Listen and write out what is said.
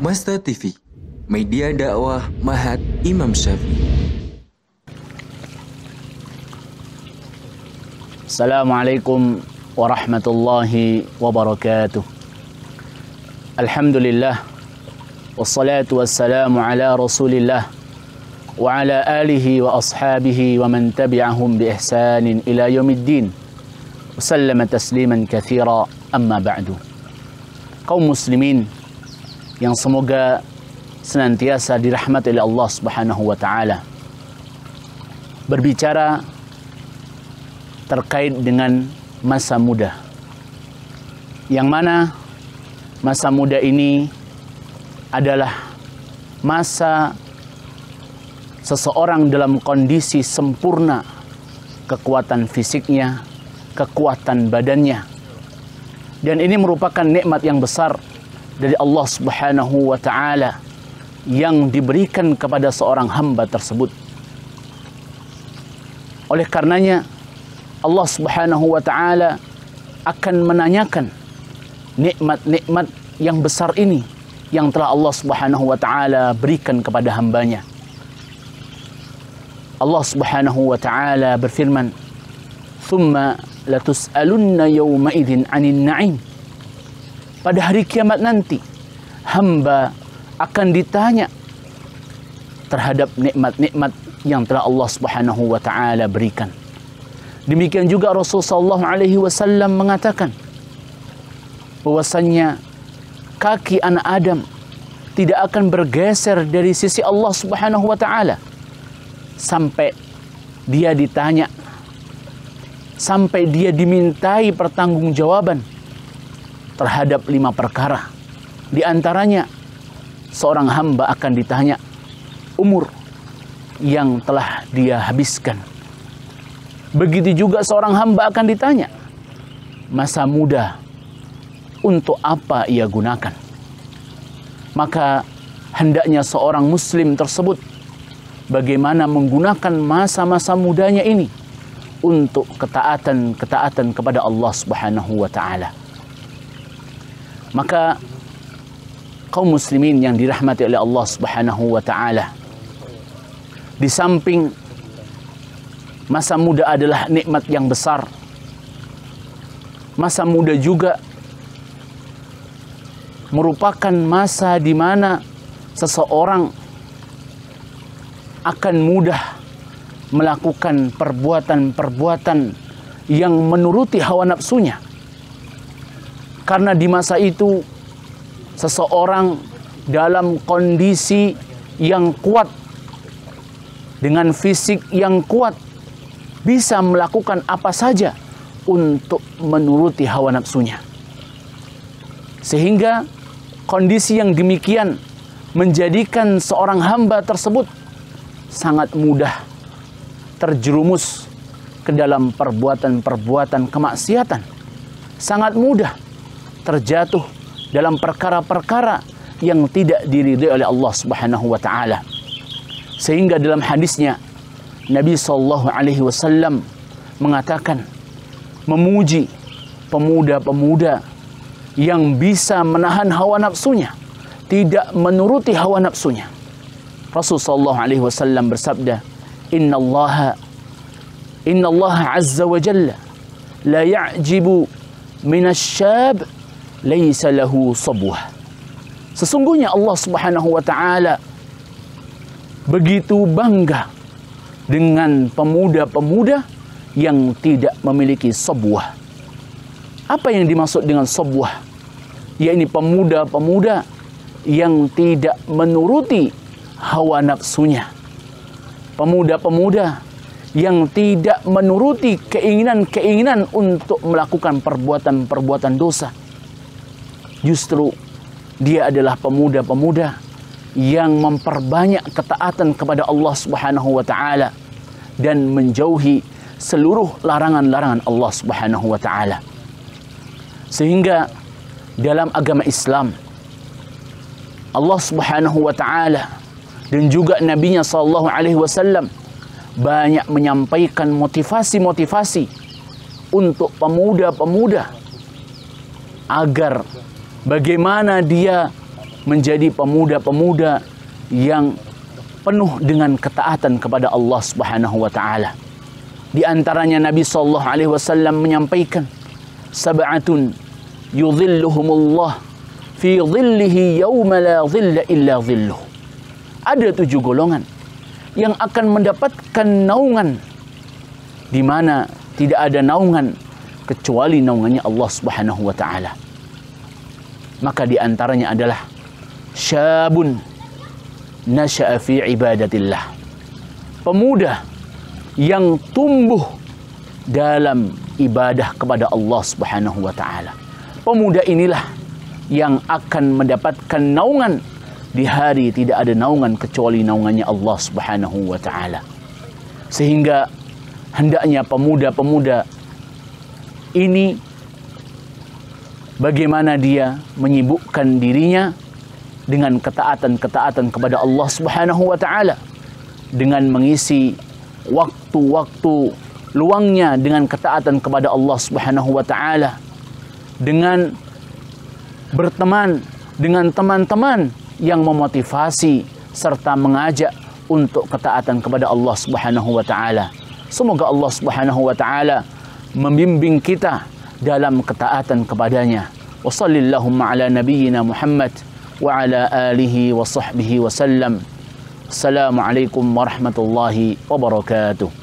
Masta TV, media dakwah Mahat Imam Syafi'i. Assalamualaikum warahmatullahi wabarakatuh. Alhamdulillah, wassalatu wassalamu ala rasulillah wa ala alihi wa ashabihi wa man tabi'ahum bi ihsanin ila yaumiddin. Wasallama tasliman katsira, amma ba'du. Kaum muslimin yang semoga senantiasa dirahmati oleh Allah Subhanahu wa taala. Berbicara terkait dengan masa muda, yang mana masa muda ini adalah masa seseorang dalam kondisi sempurna kekuatan fisiknya, kekuatan badannya, dan ini merupakan nikmat yang besar dari Allah Subhanahu wa taala yang diberikan kepada seorang hamba tersebut. Oleh karenanya Allah Subhanahu wa taala akan menanyakan nikmat-nikmat yang besar ini yang telah Allah Subhanahu wa taala berikan kepada hambanya. Allah Subhanahu wa taala berfirman, "Tsumma latus'alunna yawma idzin 'anil na'im." Pada hari kiamat nanti, hamba akan ditanya terhadap nikmat-nikmat yang telah Allah Subhanahu wa taala berikan. Demikian juga Rasulullah SAW mengatakan bahwasannya kaki anak Adam tidak akan bergeser dari sisi Allah Subhanahu wa taala sampai dia ditanya, sampai dia dimintai pertanggungjawaban terhadap 5 perkara. Di antaranya, seorang hamba akan ditanya umur yang telah dia habiskan. Begitu juga seorang hamba akan ditanya masa muda untuk apa ia gunakan. Maka hendaknya seorang muslim tersebut bagaimana menggunakan masa-masa mudanya ini untuk ketaatan kepada Allah Subhanahu wa taala. Maka kaum muslimin yang dirahmati oleh Allah Subhanahu wa taala, di samping masa muda adalah nikmat yang besar, masa muda juga merupakan masa di mana seseorang akan mudah melakukan perbuatan-perbuatan yang menuruti hawa nafsunya. Karena di masa itu seseorang dalam kondisi yang kuat, dengan fisik yang kuat, bisa melakukan apa saja untuk menuruti hawa nafsunya. Sehingga kondisi yang demikian menjadikan seorang hamba tersebut sangat mudah terjerumus ke dalam perbuatan-perbuatan kemaksiatan. Sangat mudah terjatuh dalam perkara-perkara yang tidak diridhai oleh Allah Subhanahu wa taala. Sehingga dalam hadisnya Nabi SAW mengatakan, memuji pemuda-pemuda yang bisa menahan hawa nafsunya, tidak menuruti hawa nafsunya. Rasulullah SAW bersabda, Inna Allah azza wa jalla la ya'jibu minasyab laisa lahu sabwah. Sesungguhnya Allah Subhanahu wa taala begitu bangga dengan pemuda-pemuda yang tidak memiliki sabwah. Apa yang dimaksud dengan sabwah? Yaitu pemuda-pemuda yang tidak menuruti hawa nafsunya. Pemuda-pemuda yang tidak menuruti keinginan-keinginan untuk melakukan perbuatan-perbuatan dosa. Justru dia adalah pemuda-pemuda yang memperbanyak ketaatan kepada Allah Subhanahu wa taala dan menjauhi seluruh larangan-larangan Allah Subhanahu wa taala. Sehingga dalam agama Islam, Allah Subhanahu wa taala dan juga Nabi-Nya sallallahu alaihi wasallam banyak menyampaikan motivasi-motivasi untuk pemuda-pemuda agar bagaimana dia menjadi pemuda-pemuda yang penuh dengan ketaatan kepada Allah Subhanahu wa taala. Di antaranya Nabi sallallahu alaihi wasallam menyampaikan, sab'atun yudhilluhumullah fi dhillihi yawma la dhilla illa dhilluh. Ada 7 golongan yang akan mendapatkan naungan di mana tidak ada naungan kecuali naungannya Allah Subhanahu wa taala. Maka di antaranya adalah syabun nasha'a fi ibadatillah. Pemuda yang tumbuh dalam ibadah kepada Allah Subhanahu wa taala. Pemuda inilah yang akan mendapatkan naungan di hari tidak ada naungan kecuali naungannya Allah Subhanahu wa taala. Sehingga hendaknya pemuda-pemuda ini bagaimana dia menyibukkan dirinya dengan ketaatan-ketaatan kepada Allah Subhanahu wa taala, dengan mengisi waktu-waktu luangnya dengan ketaatan kepada Allah Subhanahu wa taala, dengan berteman dengan teman-teman yang memotivasi serta mengajak untuk ketaatan kepada Allah Subhanahu wa taala. Semoga Allah Subhanahu wa taala membimbing kita dalam ketaatan kepadanya. Wa sallallahu ala nabiyyina Muhammad wa ala alihi wa sahbihi wa sallam. Assalamualaikum warahmatullahi wabarakatuh.